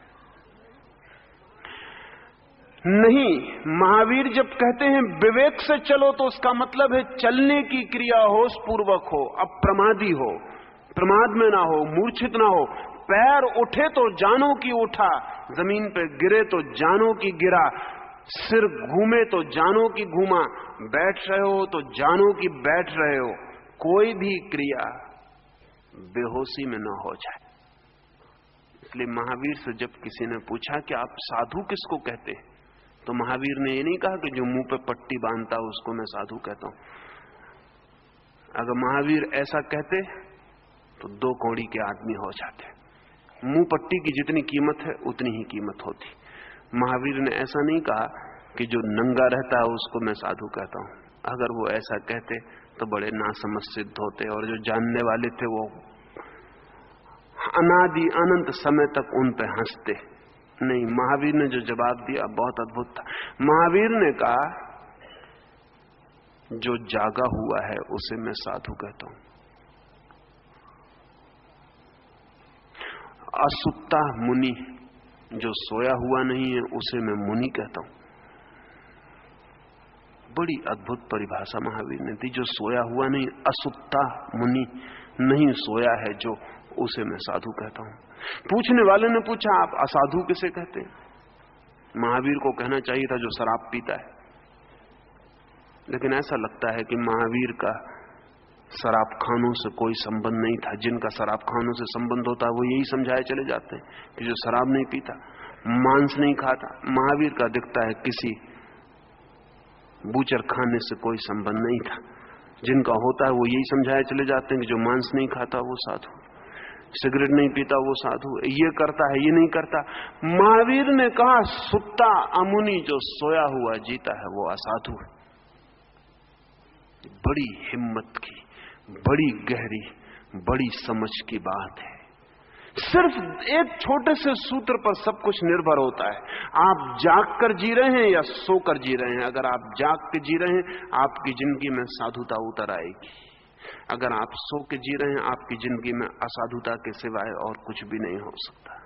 नहीं, महावीर जब कहते हैं विवेक से चलो तो उसका मतलब है चलने की क्रिया होश पूर्वक हो, अप्रमादी हो, प्रमाद में ना हो, मूर्छित ना हो। पैर उठे तो जानो कि उठा, जमीन पे गिरे तो जानो कि गिरा, सिर घूमे तो जानो कि घूमा, बैठ रहे हो तो जानो कि बैठ रहे हो। कोई भी क्रिया बेहोशी में न हो जाए। इसलिए महावीर से जब किसी ने पूछा कि आप साधु किसको कहते हैं, तो महावीर ने ये नहीं कहा कि जो मुंह पे पट्टी बांधता उसको मैं साधु कहता हूं। अगर महावीर ऐसा कहते तो 2 कौड़ी के आदमी हो जाते। मुंह पट्टी की जितनी कीमत है उतनी ही कीमत होती। महावीर ने ऐसा नहीं कहा कि जो नंगा रहता है उसको मैं साधु कहता हूं। अगर वो ऐसा कहते तो बड़े नासमझ सिद्ध होते, और जो जानने वाले थे वो अनादि अनंत समय तक उन पे हंसते। नहीं, महावीर ने जो जवाब दिया बहुत अद्भुत था। महावीर ने कहा जो जागा हुआ है उसे मैं साधु कहता हूं, असुप्ता मुनि, जो सोया हुआ नहीं है उसे मैं मुनि कहता हूं। बड़ी अद्भुत परिभाषा महावीर ने दी। जो सोया हुआ नहीं, असुप्ता मुनि, नहीं सोया है जो, उसे मैं साधु कहता हूं। पूछने वाले ने पूछा आप असाधु किसे कहते हैं? महावीर को कहना चाहिए था जो शराब पीता है, लेकिन ऐसा लगता है कि महावीर का शराब खानों से कोई संबंध नहीं था। जिनका शराब खानों से संबंध होता वो यही समझाए चले जाते हैं कि जो शराब नहीं पीता, मांस नहीं खाता। महावीर का दिखता है किसी बूचर खाने से कोई संबंध नहीं था। जिनका होता है वो यही समझाए चले जाते हैं कि जो मांस नहीं खाता वो साधु, सिगरेट नहीं पीता वो साधु, ये करता है ये नहीं करता। महावीर ने कहा सुत्ता अमुनि, जो सोया हुआ जीता है वो असाधु है। बड़ी हिम्मत की, बड़ी गहरी, बड़ी समझ की बात है। सिर्फ एक छोटे से सूत्र पर सब कुछ निर्भर होता है। आप जाग कर जी रहे हैं या सो कर जी रहे हैं। अगर आप जाग के जी रहे हैं, आपकी जिंदगी में साधुता उतर आएगी। अगर आप सो के जी रहे हैं, आपकी जिंदगी में असाधुता के सिवाय और कुछ भी नहीं हो सकता।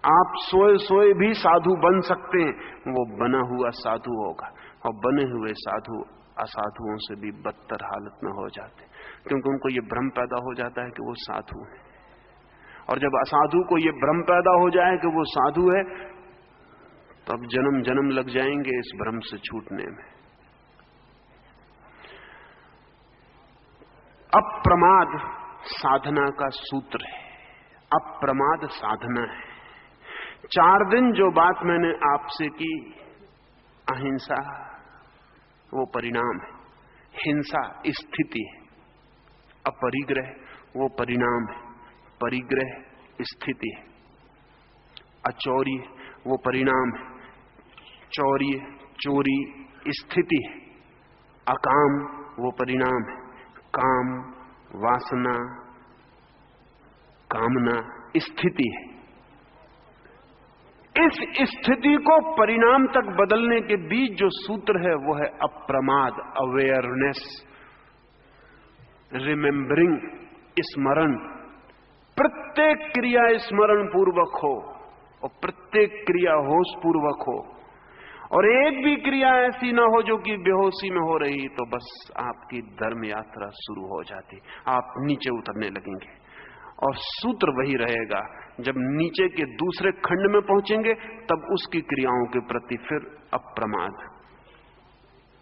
आप सोए सोए भी साधु बन सकते हैं, वो बना हुआ साधु होगा, और बने हुए साधु असाधुओं से भी बदतर हालत में हो जाते, क्योंकि उनको ये भ्रम पैदा हो जाता है कि वो साधु है। और जब असाधु को ये भ्रम पैदा हो जाए कि वो साधु है, तब जन्म जन्म लग जाएंगे इस भ्रम से छूटने में। अप्रमाद साधना का सूत्र है, अप्रमाद साधना है। 4 दिन जो बात मैंने आपसे की, अहिंसा वो परिणाम है, हिंसा स्थिति है, अपरिग्रह वो परिणाम है, परिग्रह स्थिति है, अचौर्य वो परिणाम है, चौर्य चोरी स्थिति है, अकाम वो परिणाम है, काम वासना कामना स्थिति है। इस स्थिति को परिणाम तक बदलने के बीच जो सूत्र है वो है अप्रमाद, अवेयरनेस, रिमेंबरिंग, स्मरण। प्रत्येक क्रिया स्मरण पूर्वक हो और प्रत्येक क्रिया होश पूर्वक हो, और एक भी क्रिया ऐसी ना हो जो कि बेहोशी में हो रही, तो बस आपकी धर्म यात्रा शुरू हो जाती, आप नीचे उतरने लगेंगे। और सूत्र वही रहेगा, जब नीचे के दूसरे खंड में पहुंचेंगे तब उसकी क्रियाओं के प्रति फिर अप्रमाद,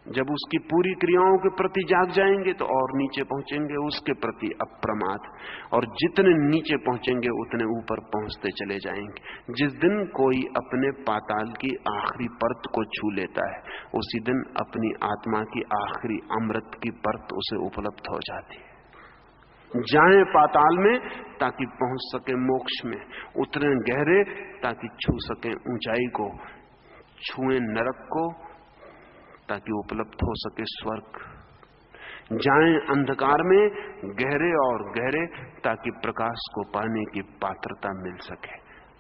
जब उसकी पूरी क्रियाओं के प्रति जाग जाएंगे तो और नीचे पहुंचेंगे उसके प्रति अप्रमाद, और जितने नीचे पहुंचेंगे उतने ऊपर पहुंचते चले जाएंगे। जिस दिन कोई अपने पाताल की आखिरी परत को छू लेता है, उसी दिन अपनी आत्मा की आखिरी अमृत की परत उसे उपलब्ध हो जाती है। जाएं पाताल में ताकि पहुंच सके मोक्ष में, उतरें गहरे ताकि छू सकें ऊंचाई को, छुएं नरक को ताकि उपलब्ध हो सके स्वर्ग। जाएं अंधकार में गहरे और गहरे ताकि प्रकाश को पाने की पात्रता मिल सके।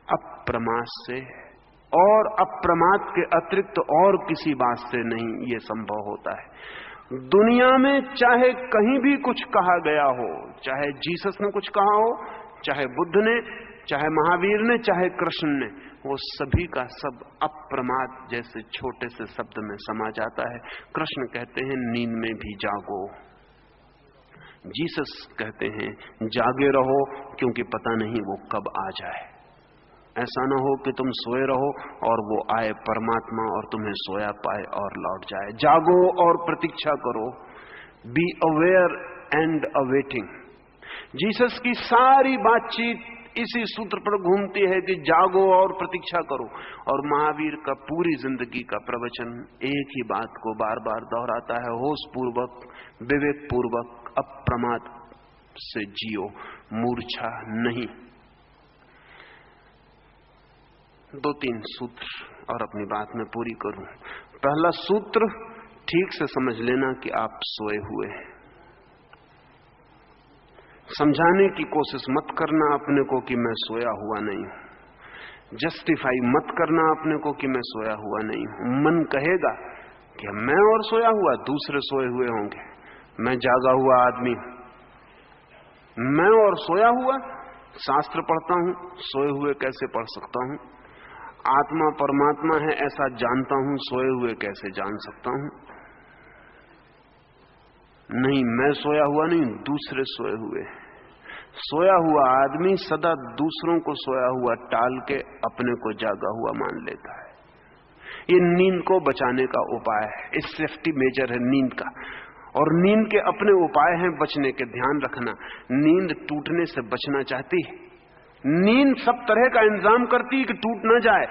अप्रमाद से और अप्रमाद के अतिरिक्त और किसी बात से नहीं ये संभव होता है। दुनिया में चाहे कहीं भी कुछ कहा गया हो, चाहे जीसस ने कुछ कहा हो, चाहे बुद्ध ने, चाहे महावीर ने, चाहे कृष्ण ने, वो सभी का सब अप्रमाद जैसे छोटे से शब्द में समा जाता है। कृष्ण कहते हैं नींद में भी जागो, जीसस कहते हैं जागे रहो क्योंकि पता नहीं वो कब आ जाए। ऐसा ना हो कि तुम सोए रहो और वो आए परमात्मा और तुम्हें सोया पाए और लौट जाए। जागो और प्रतीक्षा करो, be aware and awaiting. Jesus की सारी बातचीत इसी सूत्र पर घूमती है कि जागो और प्रतीक्षा करो, और महावीर का पूरी जिंदगी का प्रवचन एक ही बात को बार बार दोहराता है, होश पूर्वक, विवेक पूर्वक, अप्रमाद से जियो, मूर्छा नहीं। 2-3 सूत्र और अपनी बात में पूरी करूं। पहला सूत्र, ठीक से समझ लेना कि आप सोए हुए हैं। समझाने की कोशिश मत करना अपने को कि मैं सोया हुआ नहीं हूं। जस्टिफाई मत करना अपने को कि मैं सोया हुआ नहीं हूं। मन कहेगा कि मैं और सोया हुआ, दूसरे सोए हुए होंगे, मैं जागा हुआ आदमी हूं। मैं और सोया हुआ, शास्त्र पढ़ता हूं, सोए हुए कैसे पढ़ सकता हूं? आत्मा परमात्मा है ऐसा जानता हूं, सोए हुए कैसे जान सकता हूं? नहीं, मैं सोया हुआ नहीं, दूसरे सोए हुए। सोया हुआ आदमी सदा दूसरों को सोया हुआ टाल के अपने को जागा हुआ मान लेता है। ये नींद को बचाने का उपाय है, इस सेफ्टी मेजर है नींद का। और नींद के अपने उपाय हैं बचने के। ध्यान रखना, नींद टूटने से बचना चाहती है। नींद सब तरह का इंतजाम करती है कि टूट ना जाए।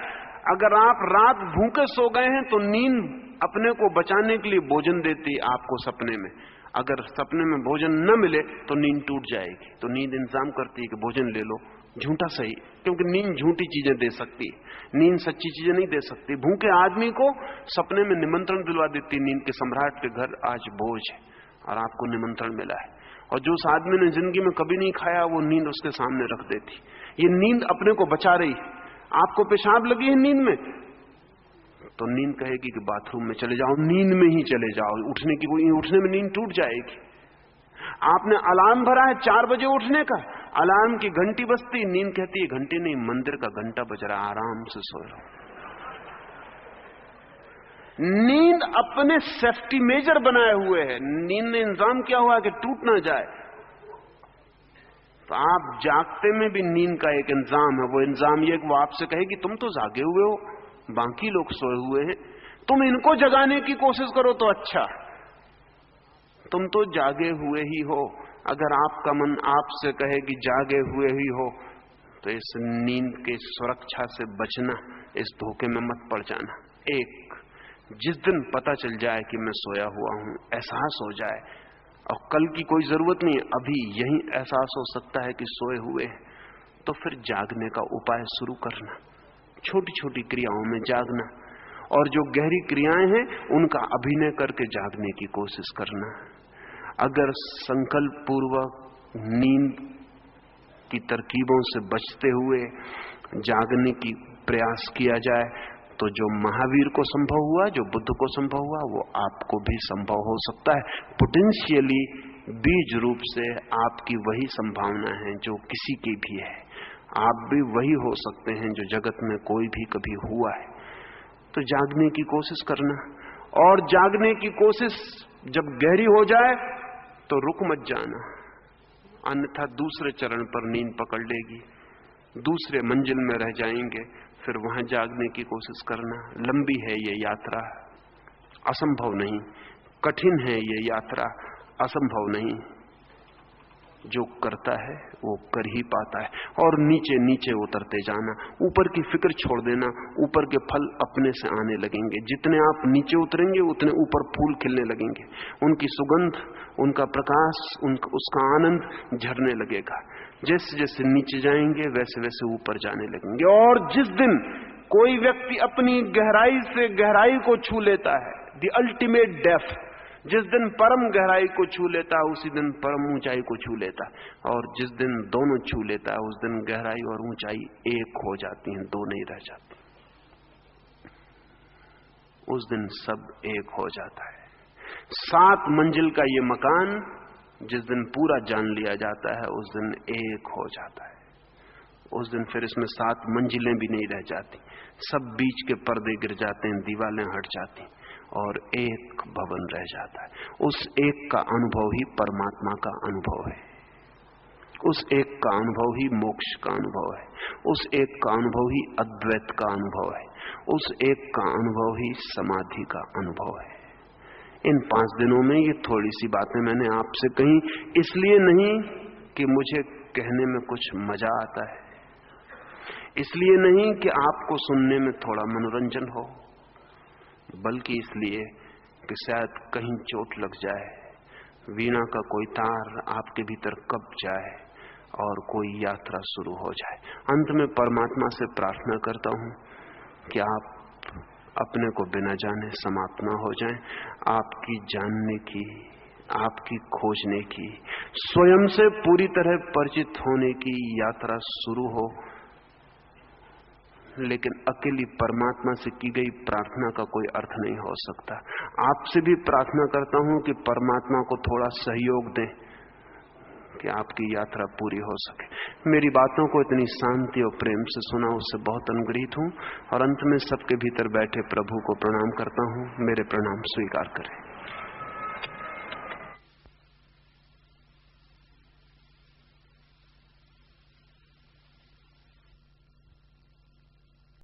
अगर आप रात भूखे सो गए हैं तो नींद अपने को बचाने के लिए भोजन देती है आपको सपने में। अगर सपने में भोजन न मिले तो नींद टूट जाएगी, तो नींद इंतजाम करती है कि भोजन ले लो, झूठा सही, क्योंकि नींद झूठी चीजें दे सकती है, नींद सच्ची चीजें नहीं दे सकती। भूखे आदमी को सपने में निमंत्रण दिलवा देती नींद के सम्राट के घर आज भोज है और आपको निमंत्रण मिला है। और जो उस आदमी ने जिंदगी में कभी नहीं खाया वो नींद उसके सामने रख देती। ये नींद अपने को बचा रही है। आपको पेशाब लगी है नींद में, तो नींद कहेगी कि बाथरूम में चले जाओ, नींद में ही चले जाओ, उठने में नींद टूट जाएगी। आपने अलार्म भरा है 4 बजे उठने का, अलार्म की घंटी बजती, नींद कहती है घंटी नहीं, मंदिर का घंटा बज रहा, आराम से सो रहा। नींद अपने सेफ्टी मेजर बनाए हुए है, नींद ने इंतजाम किया हुआ है कि टूट ना जाए। तो आप जागते में भी नींद का एक इंतजाम है। वो इंतजाम ये कि वो आपसे कहे कि तुम तो जागे हुए हो, बाकी लोग सोए हुए हैं, तुम इनको जगाने की कोशिश करो तो अच्छा, तुम तो जागे हुए ही हो। अगर आपका मन आपसे कहे कि जागे हुए ही हो, तो इस नींद के सुरक्षा से बचना, इस धोखे में मत पड़ जाना। एक, जिस दिन पता चल जाए कि मैं सोया हुआ हूं, एहसास हो जाए, और कल की कोई जरूरत नहीं, अभी यही एहसास हो सकता है कि सोए हुए हैं, तो फिर जागने का उपाय शुरू करना, छोटी छोटी क्रियाओं में जागना, और जो गहरी क्रियाएं हैं उनका अभिनय करके जागने की कोशिश करना। अगर संकल्प पूर्वक नींद की तरकीबों से बचते हुए जागने की प्रयास किया जाए, तो जो महावीर को संभव हुआ, जो बुद्ध को संभव हुआ, वो आपको भी संभव हो सकता है। पोटेंशियली बीज रूप से आपकी वही संभावना है जो किसी की भी है। आप भी वही हो सकते हैं जो जगत में कोई भी कभी हुआ है। तो जागने की कोशिश करना, और जागने की कोशिश जब गहरी हो जाए तो रुक मत जाना, अन्यथा दूसरे चरण पर नींद पकड़ लेगी, दूसरे मंजिल में रह जाएंगे। फिर वहां जागने की कोशिश करना। लंबी है ये यात्रा, असंभव नहीं। कठिन है ये यात्रा, असंभव नहीं। जो करता है वो कर ही पाता है। और नीचे नीचे उतरते जाना, ऊपर की फिक्र छोड़ देना, ऊपर के फल अपने से आने लगेंगे। जितने आप नीचे उतरेंगे उतने ऊपर फूल खिलने लगेंगे, उनकी सुगंध, उनका प्रकाश, उसका आनंद झरने लगेगा। जैसे जैसे नीचे जाएंगे वैसे वैसे ऊपर जाने लगेंगे। और जिस दिन कोई व्यक्ति अपनी गहराई से गहराई को छू लेता है, द अल्टीमेट डेप्थ, जिस दिन परम गहराई को छू लेता है उसी दिन परम ऊंचाई को छू लेता है। और जिस दिन दोनों छू लेता है उस दिन गहराई और ऊंचाई एक हो जाती हैं, दो नहीं रह जाती। उस दिन सब एक हो जाता है। 7 मंजिल का ये मकान जिस दिन पूरा जान लिया जाता है उस दिन एक हो जाता है। उस दिन फिर इसमें 7 मंजिलें भी नहीं रह जाती, सब बीच के पर्दे गिर जाते हैं, दीवारें हट जाती और एक भवन रह जाता है। उस एक का अनुभव ही परमात्मा का अनुभव है, उस एक का अनुभव ही मोक्ष का अनुभव है, उस एक का अनुभव ही अद्वैत का अनुभव है, उस एक का अनुभव ही समाधि का अनुभव है। इन 5 दिनों में ये थोड़ी सी बातें मैंने आपसे कही, इसलिए नहीं कि मुझे कहने में कुछ मजा आता है, इसलिए नहीं कि आपको सुनने में थोड़ा मनोरंजन हो, बल्कि इसलिए कि शायद कहीं चोट लग जाए, वीणा का कोई तार आपके भीतर कब जाए और कोई यात्रा शुरू हो जाए। अंत में परमात्मा से प्रार्थना करता हूं कि आप अपने को बिना जाने समाप्त ना हो जाएं, आपकी जानने की, आपकी खोजने की, स्वयं से पूरी तरह परिचित होने की यात्रा शुरू हो। लेकिन अकेली परमात्मा से की गई प्रार्थना का कोई अर्थ नहीं हो सकता। आपसे भी प्रार्थना करता हूं कि परमात्मा को थोड़ा सहयोग दें कि आपकी यात्रा पूरी हो सके। मेरी बातों को इतनी शांति और प्रेम से सुना, उससे बहुत अनुग्रहित हूं। और अंत में सबके भीतर बैठे प्रभु को प्रणाम करता हूं। मेरे प्रणाम स्वीकार करें।